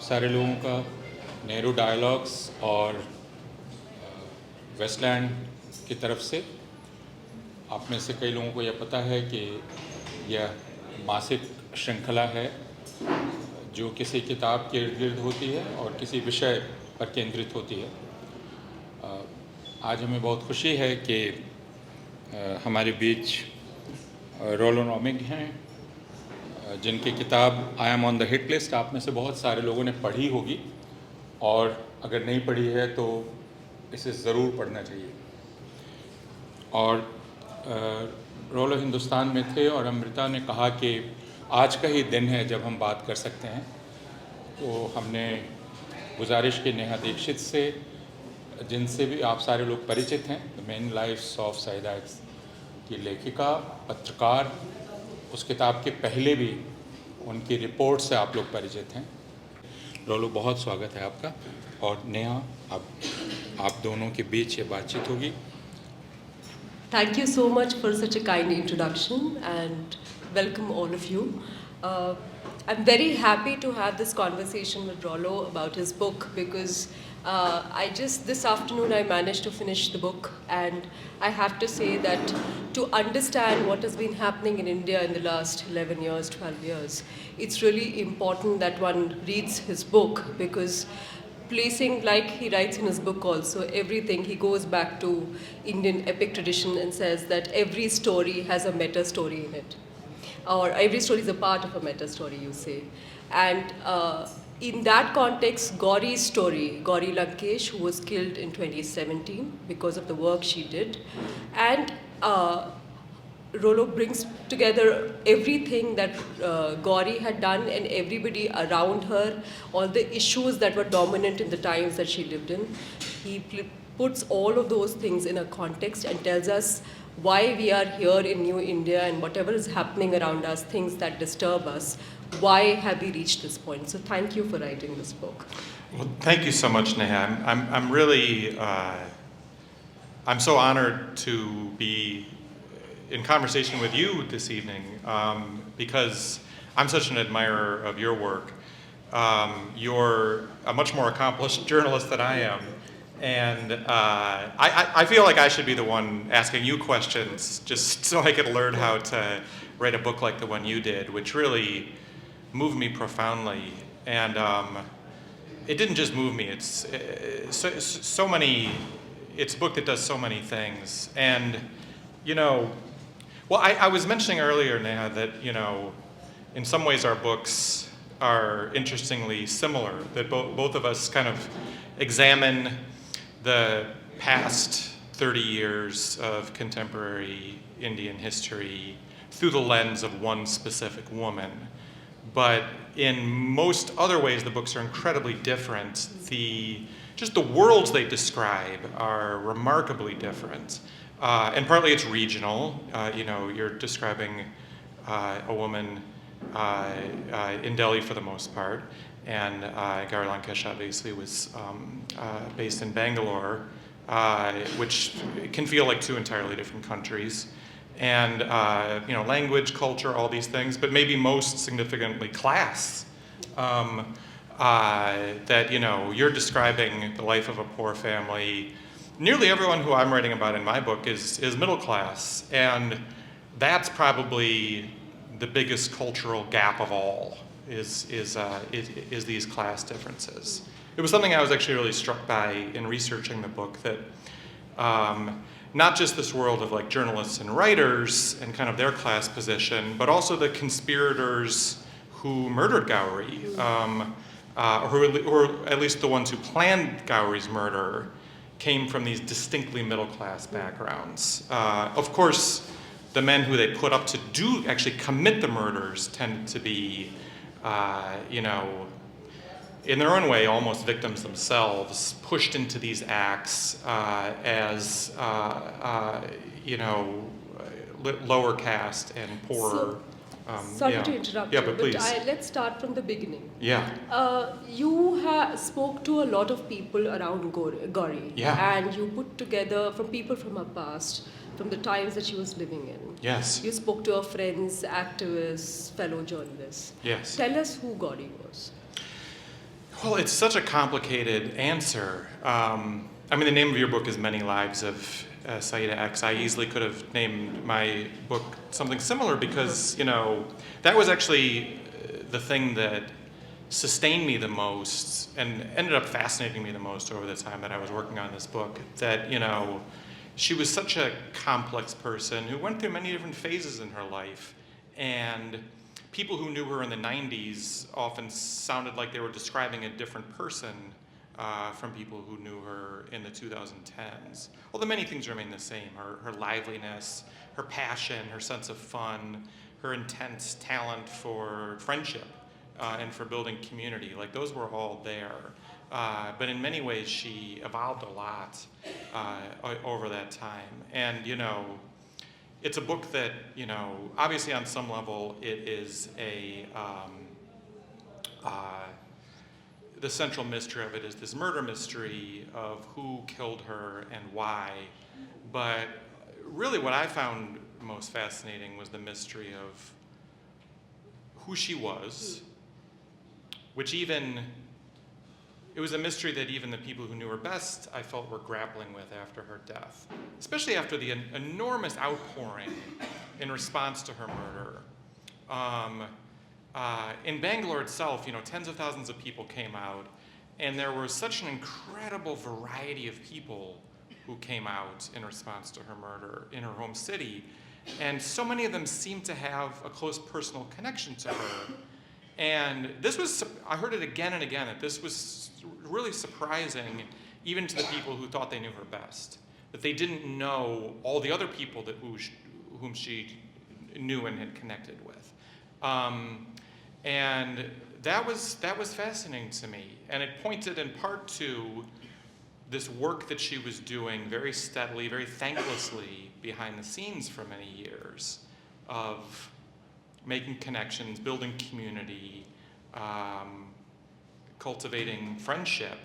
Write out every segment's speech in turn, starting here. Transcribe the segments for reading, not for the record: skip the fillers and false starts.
सारे लोगों का नेहरू डायलॉग्स और वेस्टलैंड की तरफ से। आप में से कई लोगों को यह पता है कि यह मासिक श्रृंखला है जो किसी किताब के इर्द गिर्द होती है और किसी विषय पर केंद्रित होती है। आज हमें बहुत खुशी है कि हमारे बीच रोलो रोमिग हैं, जिनकी किताब I am on the hit list आप में से बहुत सारे लोगों ने पढ़ी होगी, और अगर नहीं पढ़ी है तो इसे ज़रूर पढ़ना चाहिए। और रोलो हिंदुस्तान में थे और अमृता ने कहा कि आज का ही दिन है जब हम बात कर सकते हैं, तो हमने गुजारिश की नेहा दीक्षित से, जिनसे भी आप सारे लोग परिचित हैं, the main lives of Saida की लेखिका, पत्रकार, उस किताब के पहले भी उनकी रिपोर्ट से आप लोग परिचित हैं। रोलो, बहुत स्वागत है आपका। और नेहा, अब आप दोनों के बीच ये बातचीत होगी। Thank you so much for such a kind introduction and welcome all of you. I'm very happy to have this conversation with Rollo about his book because this afternoon I managed to finish the book, and I have to say that to understand what has been happening in India in the last 11 years, 12 years, it's really important that one reads his book because placing, like he writes in his book also, everything, he goes back to Indian epic tradition and says that every story has a meta story in it, or every story is a part of a meta story, you say. And in that context, Gauri's story, Gauri Lankesh, who was killed in 2017 because of the work she did, and Rollo brings together everything that Gauri had done and everybody around her, all the issues that were dominant in the times that she lived in. He puts all of those things in a context and tells us why we are here in New India and whatever is happening around us, things that disturb us, why have we reached this point? So thank you for writing this book. Well, thank you so much, Neha. I'm really, I'm so honored to be in conversation with you this evening because I'm such an admirer of your work. You're a much more accomplished journalist than I am. And I feel like I should be the one asking you questions just so I could learn how to write a book like the one you did, which really moved me profoundly. And it didn't just move me, it's so many, it's a book that does so many things. And, you know, well, I was mentioning earlier, Neha, that, you know, in some ways our books are interestingly similar, that both of us kind of examine the past 30 years of contemporary Indian history through the lens of one specific woman. But in most other ways, the books are incredibly different. Just the worlds they describe are remarkably different. And partly it's regional. You know, you're describing a woman in Delhi for the most part. And Gauri Lankesh obviously was based in Bangalore, which can feel like two entirely different countries. And you know, language, culture, all these things, but maybe most significantly class. That, you know, you're describing the life of a poor family. Nearly everyone who I'm writing about in my book is middle class, and that's probably the biggest cultural gap of all. Is these class differences. It was something I was actually really struck by in researching the book, that not just this world of like journalists and writers and kind of their class position, but also the conspirators who murdered Gauri, or at least the ones who planned Gauri's murder, came from these distinctly middle class backgrounds. Of course, the men who they put up to actually commit the murders tended to be you know, in their own way, almost victims themselves, pushed into these acts as, you know, lower caste and poorer. Sorry to interrupt you, but please. Let's start from the beginning. Yeah. You spoke to a lot of people around Gauri. Yeah. And you put together from people from her past, from the times that she was living in. Yes. You spoke to her friends, activists, fellow journalists. Yes. Tell us who Gauri was. Well, it's such a complicated answer. I mean, the name of your book is Many Lives of Saida X. I easily could have named my book something similar because, that was actually the thing that sustained me the most and ended up fascinating me the most over the time that I was working on this book. That, she was such a complex person who went through many different phases in her life. And people who knew her in the 90s often sounded like they were describing a different person from people who knew her in the 2010s. Although many things remain the same. Her liveliness, her passion, her sense of fun, her intense talent for friendship and for building community. Like, those were all there. But in many ways, she evolved a lot over that time. And, it's a book that, obviously on some level, it is the central mystery of it is this murder mystery of who killed her and why. But really what I found most fascinating was the mystery of who she was, which it was a mystery that even the people who knew her best, I felt, were grappling with after her death, especially after the enormous outpouring in response to her murder. In Bangalore itself, tens of thousands of people came out, and there was such an incredible variety of people who came out in response to her murder in her home city. And so many of them seemed to have a close personal connection to her. And I heard it again and again, that this was really surprising, even to the people who thought they knew her best, that they didn't know all the other people whom she knew and had connected with. And that was fascinating to me. And it pointed in part to this work that she was doing very steadily, very thanklessly behind the scenes for many years, of making connections, building community, cultivating friendship,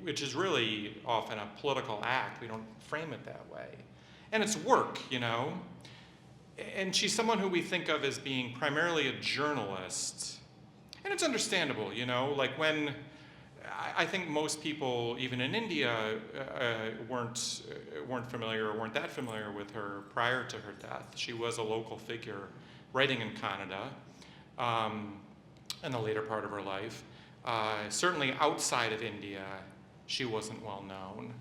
which is really often a political act. We don't frame it that way. And it's work, And she's someone who we think of as being primarily a journalist. And it's understandable, like when I think most people, even in India, weren't familiar or weren't that familiar with her prior to her death. She was a local figure writing in Canada in the later part of her life. Certainly outside of India, she wasn't well known.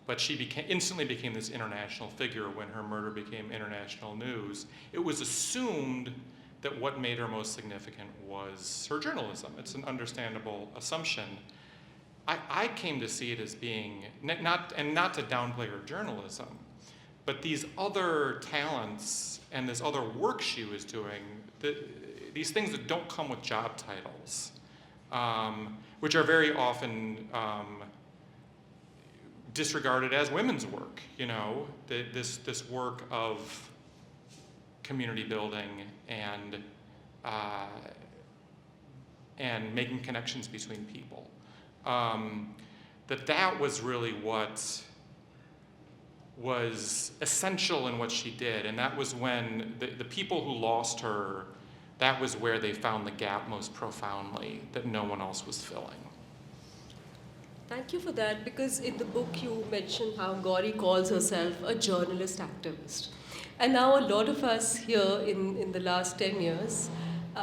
But she instantly became this international figure when her murder became international news. It was assumed that what made her most significant was her journalism. It's an understandable assumption. I came to see it as being, not to downplay her journalism, but these other talents and this other work she was doing, these things that don't come with job titles, which are very often disregarded as women's work, this work of community building and making connections between people. That was really what was essential in what she did, and that was when the people who lost her, that was where they found the gap most profoundly that no one else was filling. Thank you for that, because in the book you mentioned how Gauri calls herself a journalist activist. And now a lot of us here in the last 10 years,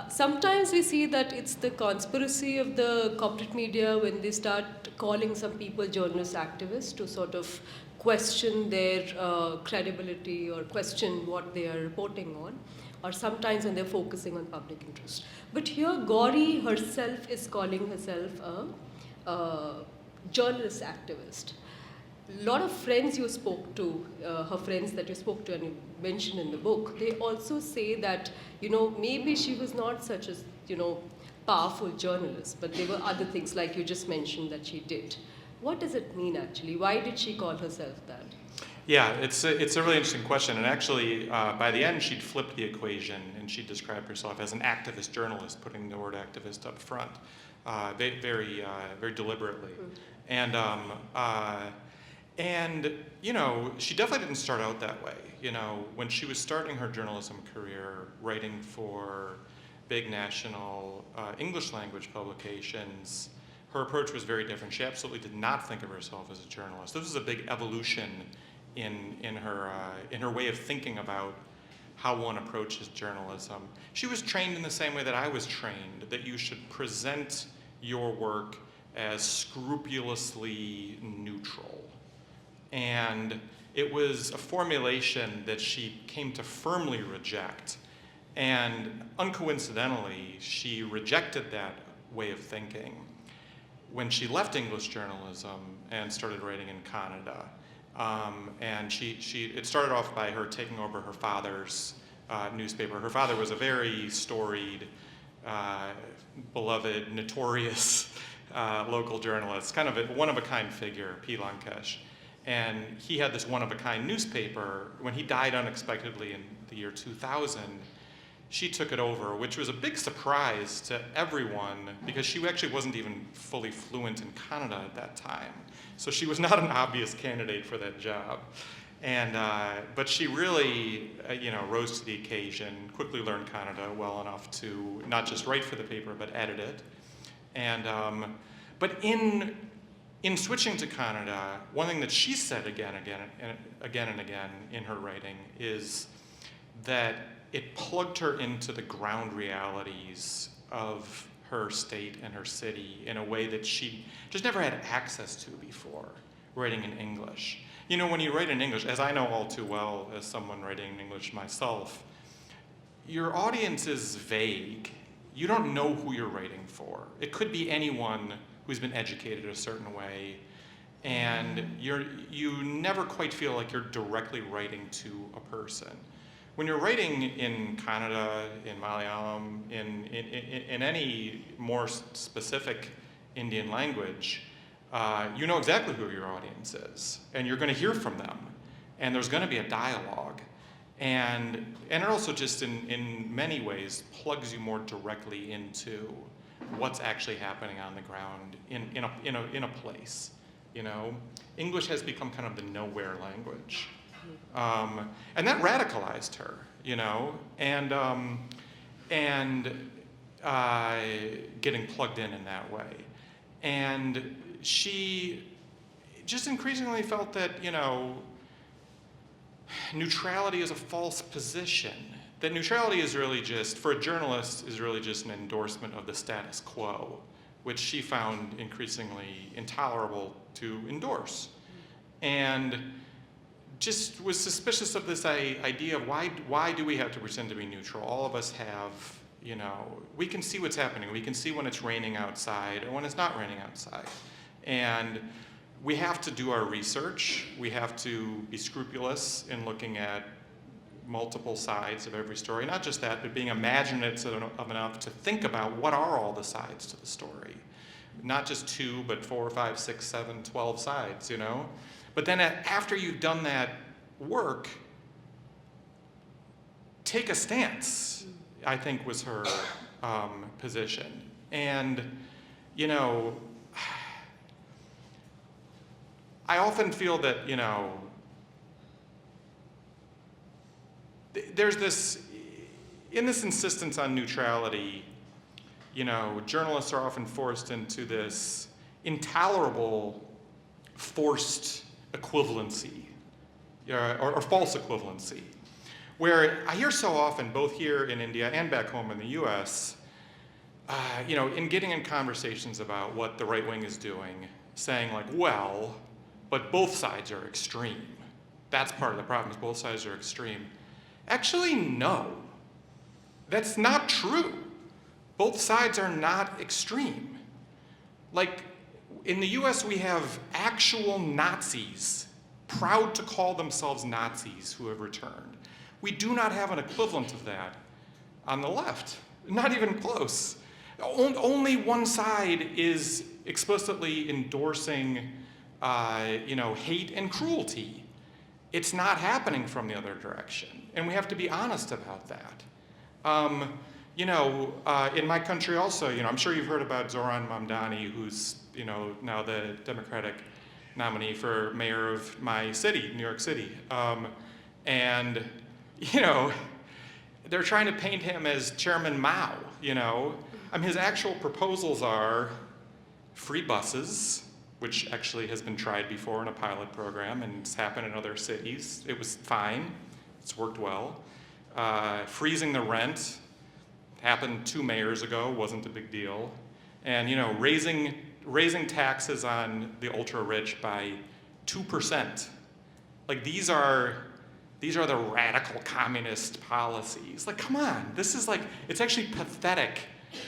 sometimes we see that it's the conspiracy of the corporate media when they start calling some people journalist activists to sort of question their credibility or question what they are reporting on, or sometimes when they're focusing on public interest. But here Gauri herself is calling herself a journalist activist. A lot of friends you spoke to, her friends that you spoke to and you mentioned in the book, they also say that, maybe she was not such a, powerful journalist, but there were other things like you just mentioned that she did. What does it mean actually? Why did she call herself that? Yeah, it's a really interesting question. And actually, by the end, she'd flipped the equation and she described herself as an activist journalist, putting the word activist up front, very deliberately. And she definitely didn't start out that way. When she was starting her journalism career, writing for big national English language publications, her approach was very different. She absolutely did not think of herself as a journalist. This was a big evolution in her way of thinking about how one approaches journalism. She was trained in the same way that I was trained, that you should present your work as scrupulously neutral. And it was a formulation that she came to firmly reject. And uncoincidentally, she rejected that way of thinking when she left English journalism and started writing in Canada. And it started off by her taking over her father's newspaper. Her father was a very storied, beloved, notorious local journalist, kind of a one-of-a-kind figure, P. Lankesh. And he had this one-of-a-kind newspaper. When he died unexpectedly in the year 2000, she took it over, which was a big surprise to everyone because she actually wasn't even fully fluent in Kannada at that time. So she was not an obvious candidate for that job. And, but she really, rose to the occasion, quickly learned Kannada well enough to not just write for the paper, but edit it. And, but in switching to Kannada, one thing that she said again and again in her writing is that it plugged her into the ground realities of her state and her city in a way that she just never had access to before, writing in English. You know, when you write in English, as I know all too well as someone writing in English myself, your audience is vague. You don't know who you're writing for. It could be anyone who's been educated a certain way, and you never quite feel like you're directly writing to a person. When you're writing in Kannada, in Malayalam, in any more specific Indian language, you know exactly who your audience is, and you're going to hear from them, and there's going to be a dialogue. And it also just in many ways plugs you more directly into what's actually happening on the ground in a place. You know, English has become kind of the nowhere language, and that radicalized her. You know, and getting plugged in that way, and she just increasingly felt that neutrality is a false position. That neutrality is really just, for a journalist, is really just an endorsement of the status quo, which she found increasingly intolerable to endorse. And just was suspicious of this idea of why do we have to pretend to be neutral? All of us have, we can see what's happening. We can see when it's raining outside or when it's not raining outside. And we have to do our research. We have to be scrupulous in looking at multiple sides of every story. Not just that, but being imaginative enough to think about what are all the sides to the story. Not just 2, but 4, 5, 6, 7, 12 sides, But then after you've done that work, take a stance, I think was her position. And, I often feel that, there's this insistence on neutrality, journalists are often forced into this intolerable forced equivalency, or false equivalency, where I hear so often, both here in India and back home in the US, in getting in conversations about what the right wing is doing, saying like, well, but both sides are extreme. That's part of the problem, is both sides are extreme. Actually, no. That's not true. Both sides are not extreme. Like, in the US, we have actual Nazis, proud to call themselves Nazis, who have returned. We do not have an equivalent of that on the left, not even close. Only one side is explicitly endorsing, hate and cruelty. It's not happening from the other direction, and we have to be honest about that. In my country also, I'm sure you've heard about Zoran Mamdani, who's, now the Democratic nominee for mayor of my city, New York City. And, they're trying to paint him as Chairman Mao, his actual proposals are free buses, which actually has been tried before in a pilot program and it's happened in other cities. It was fine. It's worked well. Freezing the rent happened 2 mayors ago, wasn't a big deal. And raising taxes on the ultra rich by 2%. Like these are the radical communist policies. Like, come on, this is like, it's actually pathetic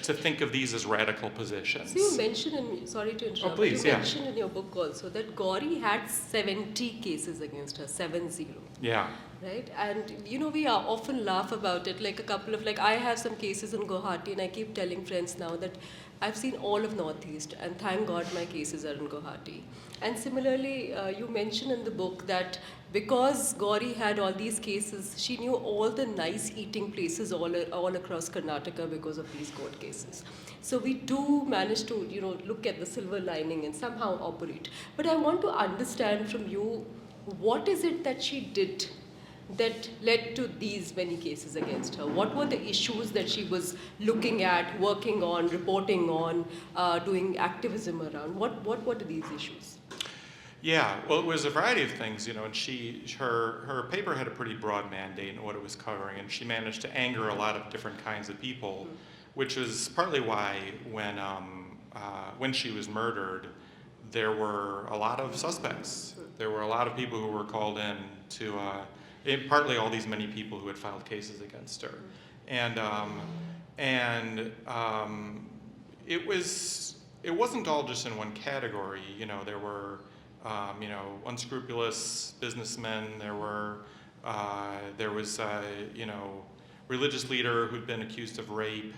to think of these as radical positions. So you mentioned sorry to interrupt. Please, you mentioned in your book also that Gauri had 70 cases against her, 7-0. Yeah. Right? And we are often laugh about it, like a couple of, I have some cases in Guwahati and I keep telling friends now that I've seen all of Northeast and thank God my cases are in Guwahati. And similarly, you mentioned in the book that because Gauri had all these cases, she knew all the nice eating places all across Karnataka because of these court cases. So we do manage to, look at the silver lining and somehow operate. But I want to understand from you, what is it that she did that led to these many cases against her? What were the issues that she was looking at, working on, reporting on, doing activism around? What were these issues? Yeah, well, it was a variety of things, and her paper had a pretty broad mandate in what it was covering, and she managed to anger a lot of different kinds of people, which was partly why when she was murdered, there were a lot of suspects. There were a lot of people who were called in to, partly all these many people who had filed cases against her, and it wasn't all just in one category. There were unscrupulous businessmen. There was religious leader who'd been accused of rape,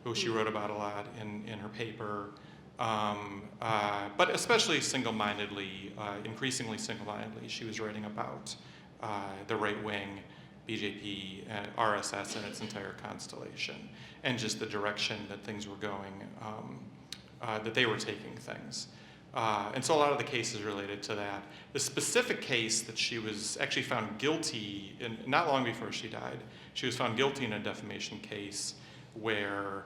who she wrote about a lot in her paper. But especially single-mindedly, increasingly single-mindedly, she was writing about the right wing, BJP, RSS, and its entire constellation, and just the direction that things were going, that they were taking things. And so a lot of the cases related to that. The specific case that she was actually found guilty in, not long before she died, she was found guilty in a defamation case where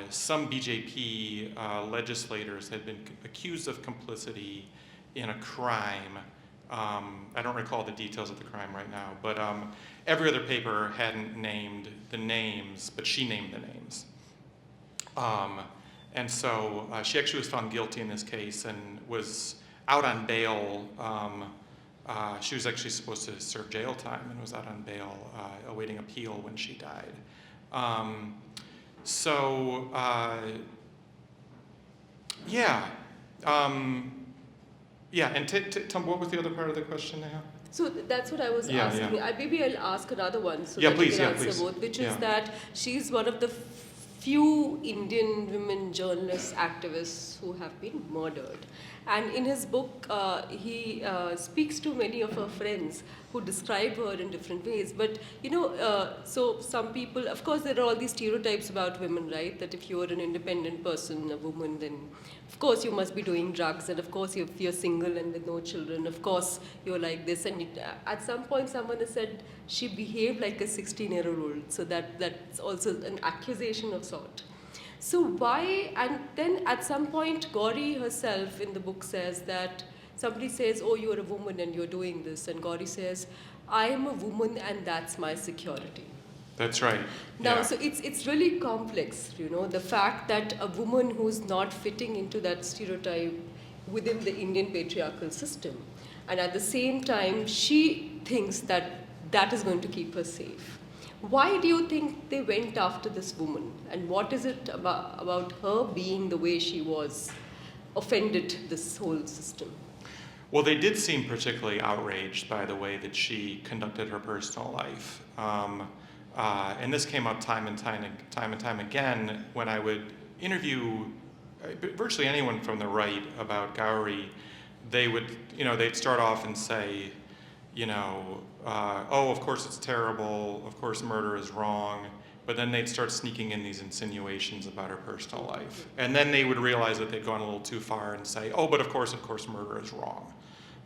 some BJP legislators had been accused of complicity in a crime. I don't recall the details of the crime right now, but every other paper hadn't named the names, but she named the names. And so she actually was found guilty in this case and was out on bail. She was actually supposed to serve jail time and was out on bail awaiting appeal when she died. And Tom, what was the other part of the question, Neha? So that's what I was asking. Yeah. Maybe I'll ask another one so Yeah, that please, you can yeah, answer please. both, which is Yeah. that she's one of the few Indian women journalists, activists who have been murdered. And in his book, he speaks to many of her friends who describe her in different ways. But, so some people, of course, there are all these stereotypes about women, right? That if you're an independent person, a woman, then of course you must be doing drugs. And of course, if you're single and with no children, of course you're like this. And at some point, someone has said she behaved like a 16-year-old. So that's also an accusation of sort. So why, and then at some point, Gauri herself in the book says that, somebody says, oh, you're a woman and you're doing this. And Gauri says, I am a woman and that's my security. That's right. Now, Yeah. so it's really complex, the fact that a woman who's not fitting into that stereotype within the Indian patriarchal system, and at the same time, she thinks that that is going to keep her safe. Why do you think they went after this woman? And what is it about her being the way she was offended this whole system? Well, they did seem particularly outraged by the way that she conducted her personal life. And this came up time and time again when I would interview virtually anyone from the right about Gauri. They would, they'd start off and say, oh, of course it's terrible, of course murder is wrong, but then they'd start sneaking in these insinuations about her personal life. And then they would realize that they'd gone a little too far and say, oh, but of course murder is wrong.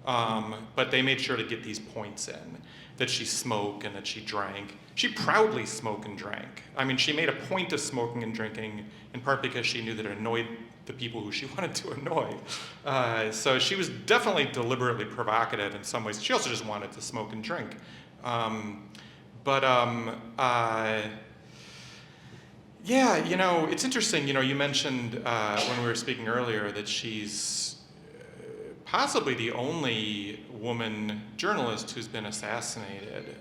But they made sure to get these points in, that she smoked and that she drank. She proudly smoked and drank. I mean, she made a point of smoking and drinking, in part because she knew that it annoyed the people who she wanted to annoy. So she was definitely deliberately provocative in some ways. She also just wanted to smoke and drink. Yeah, you know, it's interesting. You know, you mentioned when we were speaking earlier that she's possibly the only woman journalist who's been assassinated.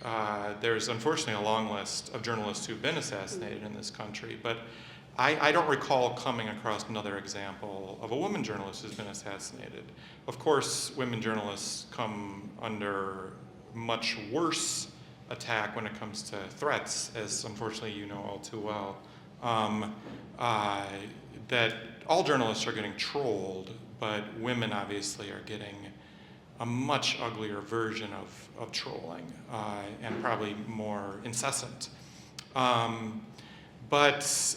There's unfortunately a long list of journalists who've been assassinated in this country, but I don't recall coming across another example of a woman journalist who's been assassinated. Of course, women journalists come under much worse attack when it comes to threats, as unfortunately you know all too well. That all journalists are getting trolled, but women obviously are getting a much uglier version of trolling, and probably more incessant. But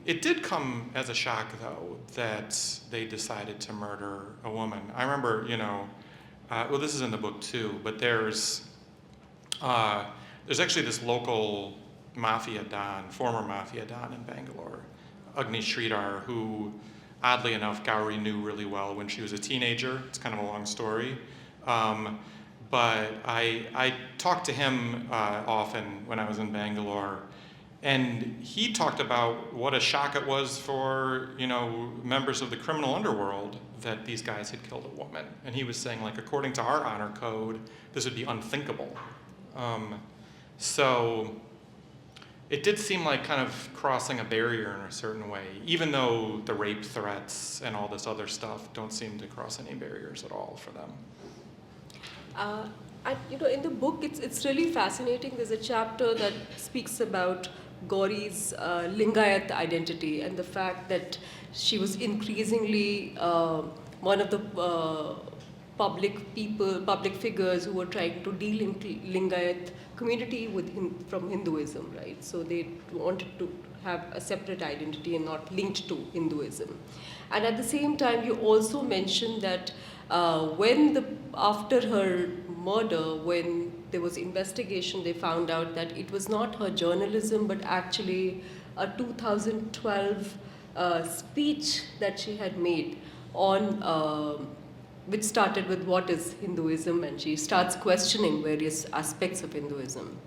it did come as a shock, though, that they decided to murder a woman. I remember, you know, well, this is in the book too, but there's actually this local mafia don, former mafia don in Bangalore, Agni Sridhar, who, oddly enough, Gauri knew really well when she was a teenager. It's kind of a long story. But I talked to him often when I was in Bangalore, and he talked about what a shock it was for, you know, members of the criminal underworld that these guys had killed a woman. And he was saying, like, according to our honor code, this would be unthinkable. So it did seem like kind of crossing a barrier in a certain way, even though the rape threats and all this other stuff don't seem to cross any barriers at all for them. You know, in the book, it's really fascinating. There's a chapter that speaks about Gauri's Lingayat identity and the fact that she was increasingly one of the public figures who were trying to delink Lingayat community from Hinduism, right? So they wanted to have a separate identity and not linked to Hinduism. And at the same time, you also mentioned that after her murder, when there was investigation, they found out that it was not her journalism, but actually a 2012 speech that she had made on which started with what is Hinduism, and she starts questioning various aspects of Hinduism.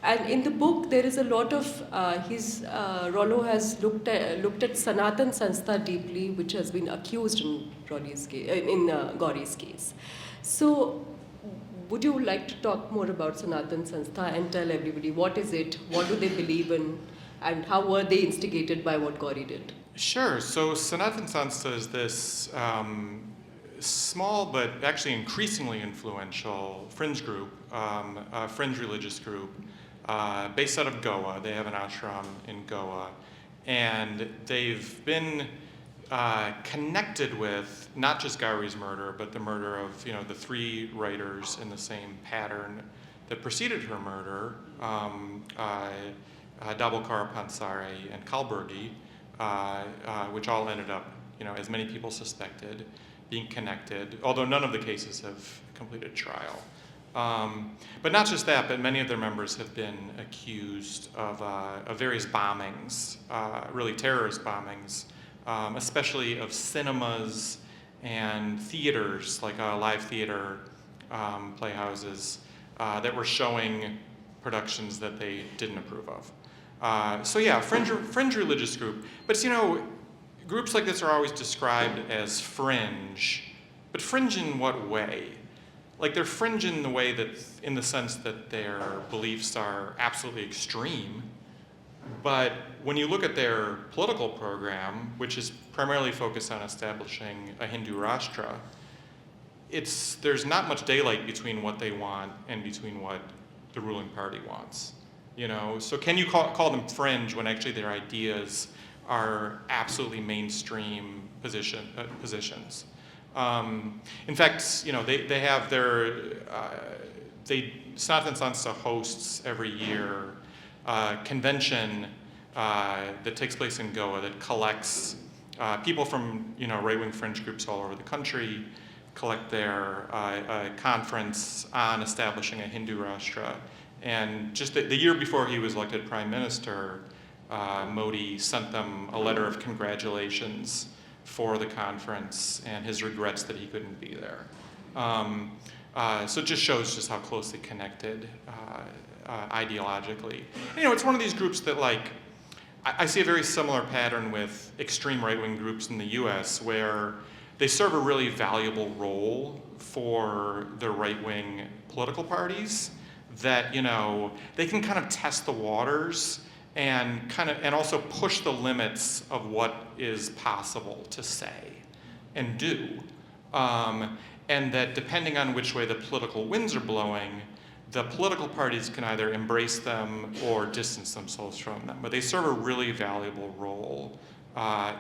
And in the book, there is a lot of Rollo has looked at Sanatan Sanstha deeply, which has been accused in Gauri's case. So, would you like to talk more about Sanatan Sanstha and tell everybody what is it, what do they believe in, and how were they instigated by what Gauri did? Sure. So Sanatan Sanstha is this small but actually increasingly influential fringe group, a fringe religious group based out of Goa. They have an ashram in Goa, and they've been connected with not just Gauri's murder, but the murder of, you know, the three writers in the same pattern that preceded her murder, Dabholkar, Pansare, and Kalburgi, which all ended up, you know, as many people suspected, being connected, although none of the cases have completed trial. But not just that, but many of their members have been accused of various bombings, really terrorist bombings, especially of cinemas and theaters, like live theater playhouses, that were showing productions that they didn't approve of. So yeah, fringe religious group. But you know, groups like this are always described as fringe, but fringe in what way? Like, they're fringe in the way that, in the sense that their beliefs are absolutely extreme, but when you look at their political program, which is primarily focused on establishing a Hindu Rashtra, there's not much daylight between what they want and between what the ruling party wants. You know, so can you call them fringe when actually their ideas are absolutely mainstream positions? In fact, you know, they have Sanatan Sanstha hosts every year a convention that takes place in Goa that collects people from, you know, right-wing fringe groups all over the country collect there, a conference on establishing a Hindu Rashtra. And just the year before he was elected prime minister, Modi sent them a letter of congratulations for the conference and his regrets that he couldn't be there. So it just shows just how closely connected ideologically. You know, it's one of these groups that, like, I see a very similar pattern with extreme right-wing groups in the US, where they serve a really valuable role for the right-wing political parties, that, you know, they can kind of test the waters and also push the limits of what is possible to say and do. And that depending on which way the political winds are blowing, the political parties can either embrace them or distance themselves from them. But they serve a really valuable role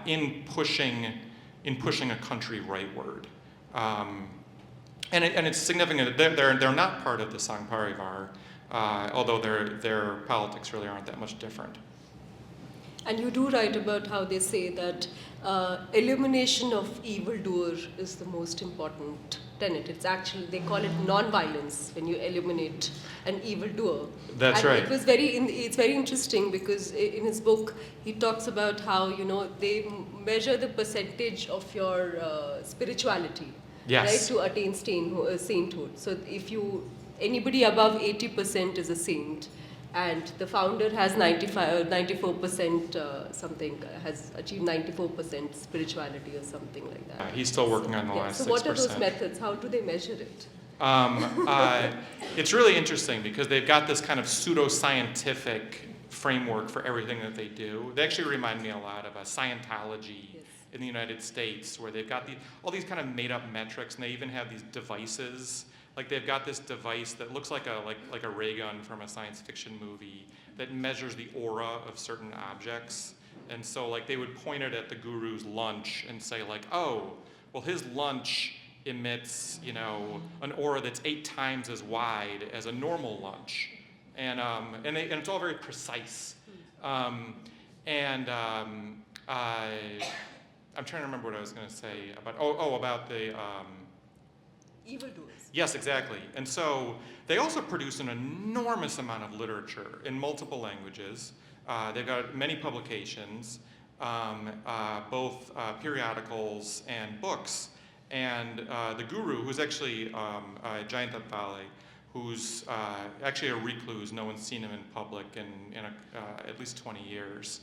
in pushing a country rightward. And it's significant that they're not part of the Sangh Parivar, although their politics really aren't that much different. And you do write about how they say that elimination of evildoer is the most important tenet. It's actually, they call it non-violence when you eliminate an evildoer. That's right. It's very interesting because in his book he talks about how, you know, they measure the percentage of your spirituality, yes, right, to attain sainthood. So if anybody above 80% is a saint, and the founder has 94% has achieved 94% spirituality or something like that. He's still working on the last 6%. So what are those methods? How do they measure it? It's really interesting because they've got this kind of pseudo-scientific framework for everything that they do. They actually remind me a lot of Scientology, yes, in the United States, where they've got all these kind of made-up metrics, and they even have these devices. Like, they've got this device that looks like a ray gun from a science fiction movie that measures the aura of certain objects. And so, like, they would point it at the guru's lunch and say, like, oh, well, his lunch emits, you know, an aura that's 8 times as wide as a normal lunch. And it's all very precise. I'm trying to remember what I was going to say about, about the... evildoers. Yes, exactly. And so they also produce an enormous amount of literature in multiple languages. They've got many publications, both periodicals and books. And the guru, who's actually Jayant Vale, who's actually a recluse, no one's seen him in public in at least 20 years.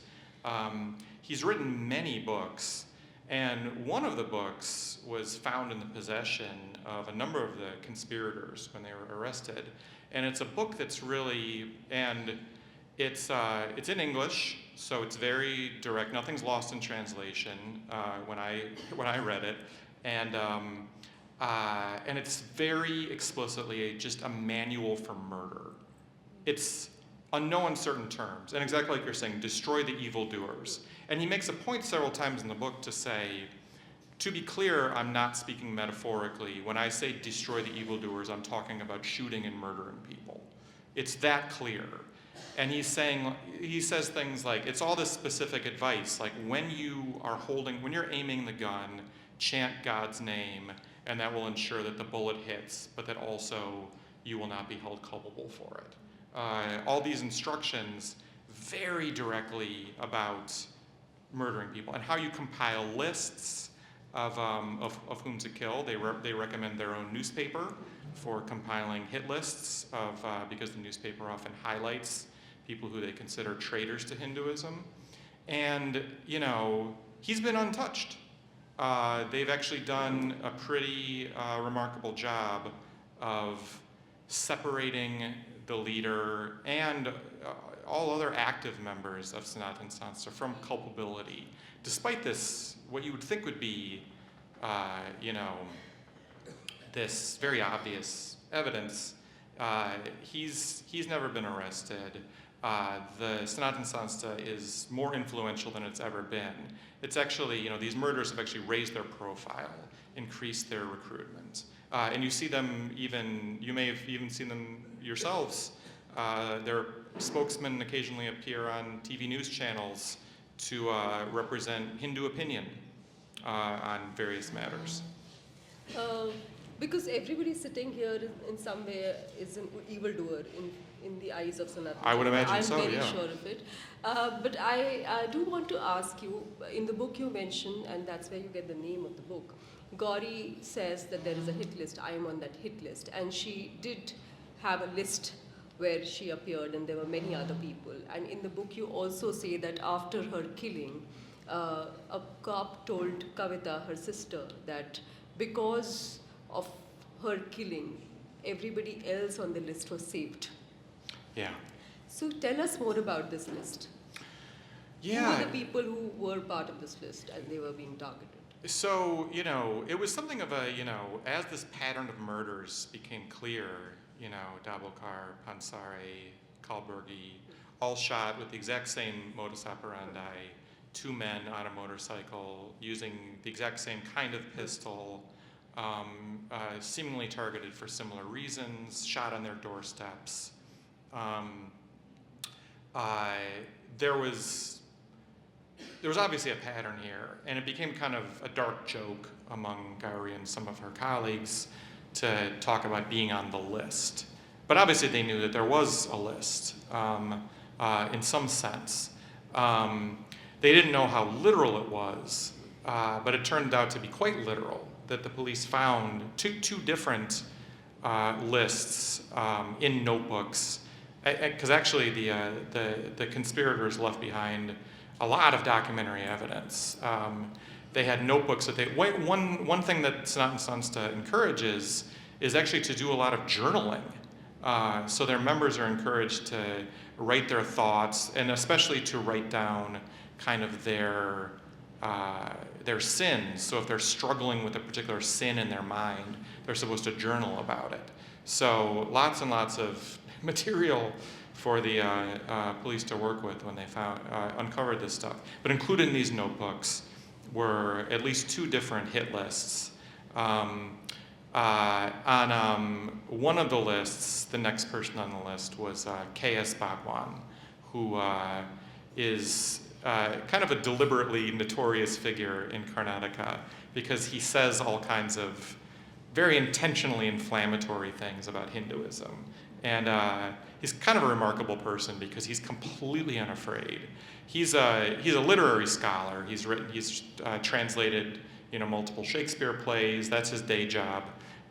He's written many books. And one of the books was found in the possession of a number of the conspirators when they were arrested. And it's a book that's really, and it's in English, so it's very direct. Nothing's lost in translation when I read it. And it's very explicitly just a manual for murder. It's on no uncertain terms, and exactly like you're saying, destroy the evildoers. And he makes a point several times in the book to say, to be clear, I'm not speaking metaphorically. When I say destroy the evildoers, I'm talking about shooting and murdering people. It's that clear. And he says things like, it's all this specific advice, like when you're aiming the gun, chant God's name, and that will ensure that the bullet hits, but that also you will not be held culpable for it. All these instructions very directly about murdering people, and how you compile lists of whom to kill. They recommend their own newspaper for compiling hit lists because the newspaper often highlights people who they consider traitors to Hinduism. And, you know, he's been untouched. They've actually done a pretty remarkable job of separating the leader and all other active members of Sanatan Sanstha from culpability. Despite this, what you would think would be, this very obvious evidence, he's never been arrested. The Sanatan Sanstha is more influential than it's ever been. It's actually, these murders have actually raised their profile, increased their recruitment. And you see them you may have even seen them yourselves. Their spokesmen occasionally appear on TV news channels to represent Hindu opinion on various matters. Because everybody sitting here in some way is an evildoer in the eyes of Sanatana. I would imagine I'm so, very yeah. sure of it. But I do want to ask you, in the book you mention, and that's where you get the name of the book, Gauri says that there is a hit list. I am on that hit list. And she did have a list where she appeared, and there were many other people. And in the book you also say that after her killing, a cop told Kavita, her sister, that because of her killing, everybody else on the list was saved. Yeah. So tell us more about this list. Yeah. Who were the people who were part of this list and they were being targeted? So, it was something of a, as this pattern of murders became clear, Dabholkar, Pansari, Kalburgi, all shot with the exact same modus operandi, two men on a motorcycle using the exact same kind of pistol, seemingly targeted for similar reasons, shot on their doorsteps. There was obviously a pattern here, and it became kind of a dark joke among Gauri and some of her colleagues to talk about being on the list. But obviously they knew that there was a list in some sense. They didn't know how literal it was, but it turned out to be quite literal, that the police found two different lists in notebooks, because actually the conspirators left behind a lot of documentary evidence. They had notebooks that one thing that Sanat and Sanstha encourages is actually to do a lot of journaling. So their members are encouraged to write their thoughts, and especially to write down kind of their sins. So if they're struggling with a particular sin in their mind, they're supposed to journal about it. So lots and lots of material for the police to work with when they uncovered this stuff. But included in these notebooks were at least two different hit lists. On one of the lists, the next person on the list was K.S. Bhagwan, who is kind of a deliberately notorious figure in Karnataka because he says all kinds of very intentionally inflammatory things about Hinduism. And he's kind of a remarkable person because he's completely unafraid. He's a literary scholar. He's translated multiple Shakespeare plays. That's his day job.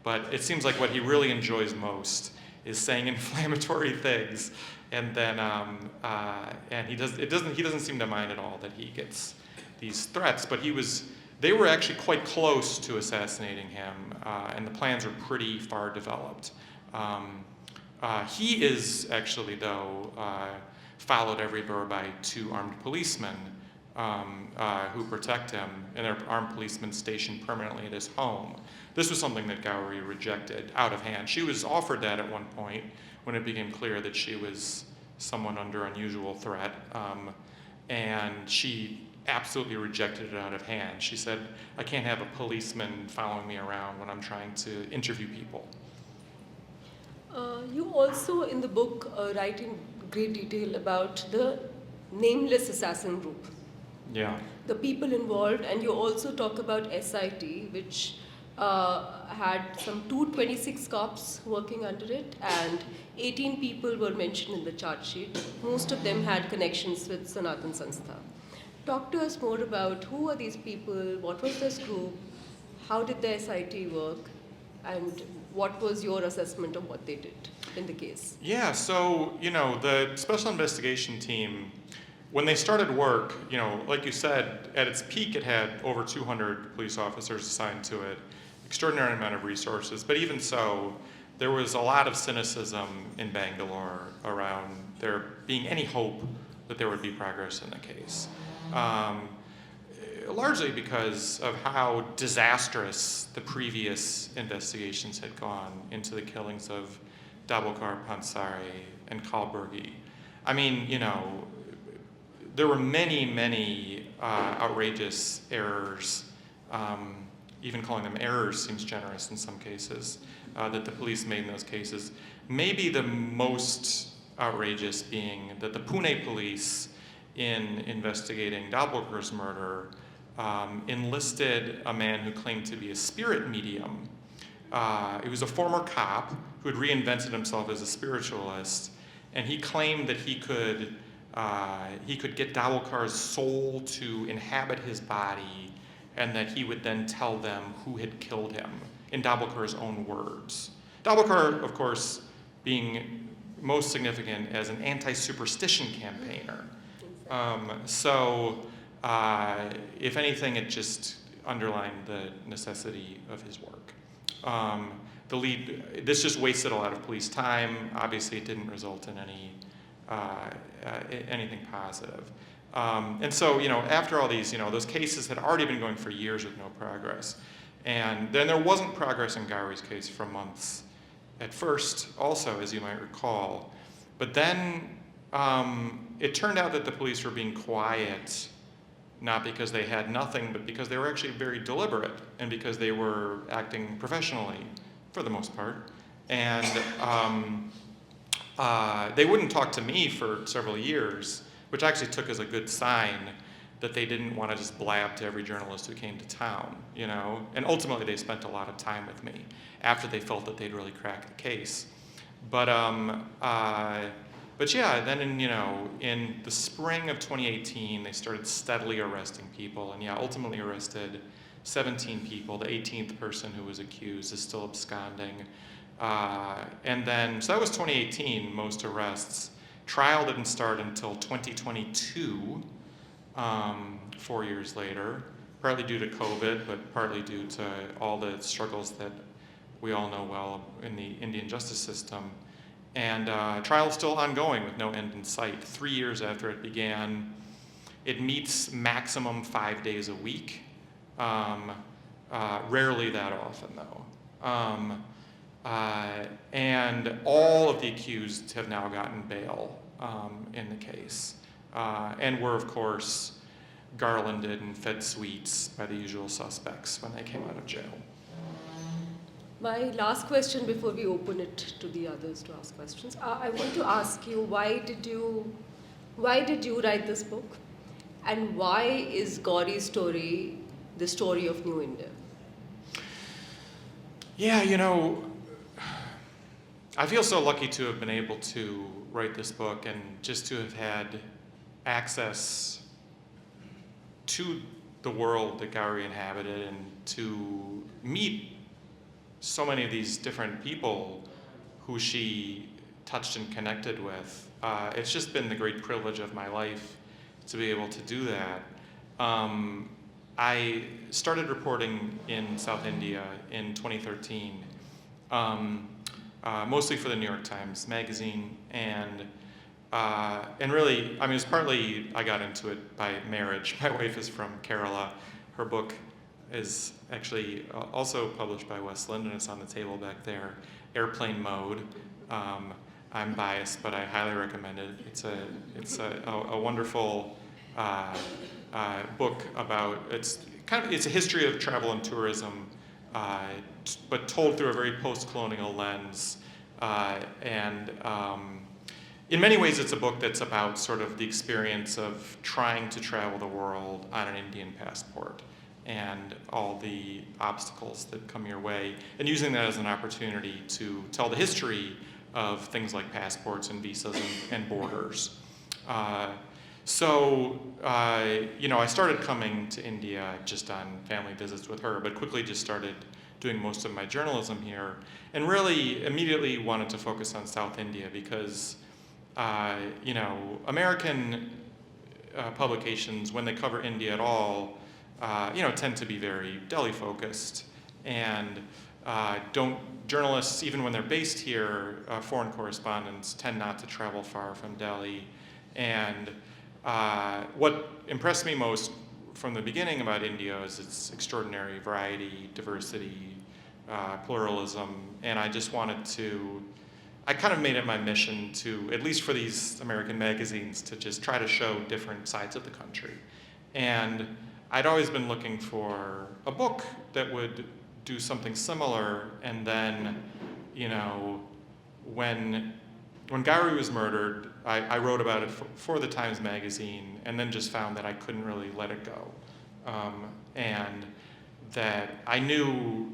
But it seems like what he really enjoys most is saying inflammatory things, and then he doesn't seem to mind at all that he gets these threats. But they were actually quite close to assassinating him, and the plans were pretty far developed. He is actually, though, followed everywhere by two armed policemen who protect him, and they're armed policemen stationed permanently at his home. This was something that Gauri rejected out of hand. She was offered that at one point when it became clear that she was someone under unusual threat, and she absolutely rejected it out of hand. She said, "I can't have a policeman following me around when I'm trying to interview people." You also, in the book, write in great detail about the nameless assassin group. Yeah. The people involved, and you also talk about SIT, which had some 226 cops working under it, and 18 people were mentioned in the charge sheet. Most of them had connections with Sanatan Sanstha. Talk to us more about who are these people, what was this group, how did the SIT work, and what was your assessment of what they did in the case? Yeah, so, the Special Investigation Team, when they started work, like you said, at its peak it had over 200 police officers assigned to it, extraordinary amount of resources, but even so, there was a lot of cynicism in Bangalore around there being any hope that there would be progress in the case. Largely because of how disastrous the previous investigations had gone into the killings of Dabholkar, Pansari, and Kalburgi. I mean, there were many, many outrageous errors, even calling them errors seems generous in some cases, that the police made in those cases. Maybe the most outrageous being that the Pune police, in investigating Dabholkar's murder, enlisted a man who claimed to be a spirit medium. He was a former cop who had reinvented himself as a spiritualist, and he claimed that he could get Dabholkar's soul to inhabit his body, and that he would then tell them who had killed him, in Dabholkar's own words. Dabholkar, of course, being most significant as an anti-superstition campaigner. If anything, it just underlined the necessity of his work. This just wasted a lot of police time. Obviously, it didn't result in anything positive. And so, after all these, those cases had already been going for years with no progress. And then there wasn't progress in Gauri's case for months at first, also, as you might recall. But then it turned out that the police were being quiet, not because they had nothing, but because they were actually very deliberate, and because they were acting professionally, for the most part. And they wouldn't talk to me for several years, which I actually took as a good sign that they didn't want to just blab to every journalist who came to town, And ultimately, they spent a lot of time with me after they felt that they'd really cracked the case. But yeah, then in the spring of 2018, they started steadily arresting people, and ultimately arrested 17 people. The 18th person who was accused is still absconding. And then, so that was 2018, most arrests. Trial didn't start until 2022, 4 years later, partly due to COVID, but partly due to all the struggles that we all know well in the Indian justice system. And trial is still ongoing with no end in sight. 3 years after it began, it meets maximum 5 days a week. Rarely that often, though. And all of the accused have now gotten bail in the case, and were, of course, garlanded and fed sweets by the usual suspects when they came out of jail. My last question before we open it to the others to ask questions. I want to ask you, why did you write this book? And why is Gauri's story the story of New India? Yeah, I feel so lucky to have been able to write this book and just to have had access to the world that Gauri inhabited and to meet so many of these different people who she touched and connected with. It's just been the great privilege of my life to be able to do that. I started reporting in South India in 2013, mostly for the New York Times Magazine, and really, it was partly I got into it by marriage. My wife is from Kerala. Her book is actually also published by Westland, and it's on the table back there, Airplane Mode. I'm biased, but I highly recommend it. It's a wonderful book about, it's a history of travel and tourism, but told through a very post-colonial lens. In many ways, it's a book that's about sort of the experience of trying to travel the world on an Indian passport and all the obstacles that come your way, and using that as an opportunity to tell the history of things like passports and visas and borders. I started coming to India just on family visits with her, but quickly just started doing most of my journalism here, and really immediately wanted to focus on South India because, American publications, when they cover India at all, tend to be very Delhi-focused, and journalists, even when they're based here, foreign correspondents tend not to travel far from Delhi. And what impressed me most from the beginning about India is its extraordinary variety, diversity, pluralism, and I just wanted to, I kind of made it my mission to, at least for these American magazines, to just try to show different sides of the country. And I'd always been looking for a book that would do something similar, and then, when Gauri was murdered, I wrote about it for the Times Magazine, and then just found that I couldn't really let it go. and that I knew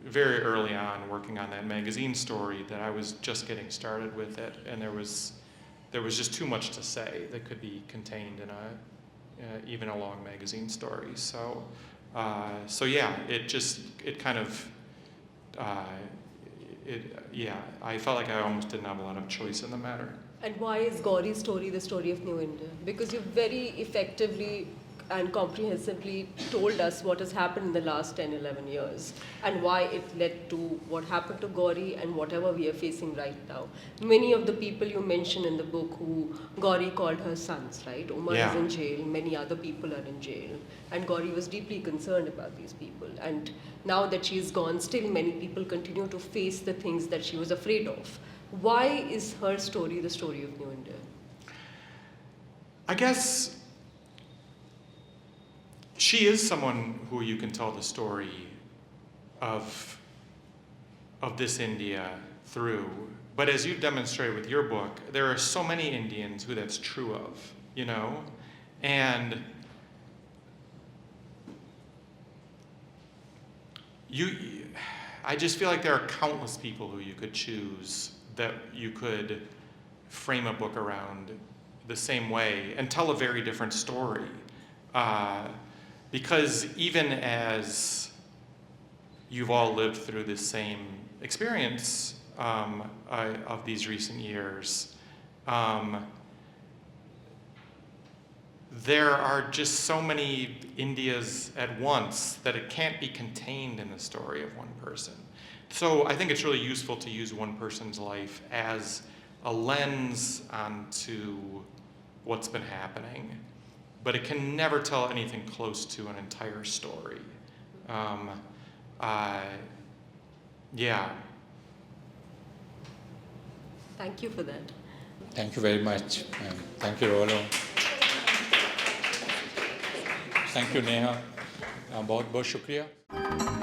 very early on working on that magazine story that I was just getting started with it, and there was just too much to say that could be contained in even a long magazine story. So yeah, I felt like I almost didn't have a lot of choice in the matter. And why is Gauri's story the story of New India? Because you've very effectively and comprehensively told us what has happened in the last 10, 11 years and why it led to what happened to Gauri and whatever we are facing right now. Many of the people you mention in the book who Gauri called her sons, right? Umar is in jail, many other people are in jail. And Gauri was deeply concerned about these people. And now that she's gone, still many people continue to face the things that she was afraid of. Why is her story the story of New India? I guess she is someone who you can tell the story of this India through. But as you demonstrate with your book, there are so many Indians who that's true of, you know? And I just feel like there are countless people who you could choose that you could frame a book around the same way and tell a very different story. Because even as you've all lived through this same experience of these recent years, there are just so many Indias at once that it can't be contained in the story of one person. So I think it's really useful to use one person's life as a lens onto what's been happening, but it can never tell anything close to an entire story. Yeah. Thank you for that. Thank you very much. Thank you, Rollo. Thank you, Neha. बहुत बहुत शुक्रिया.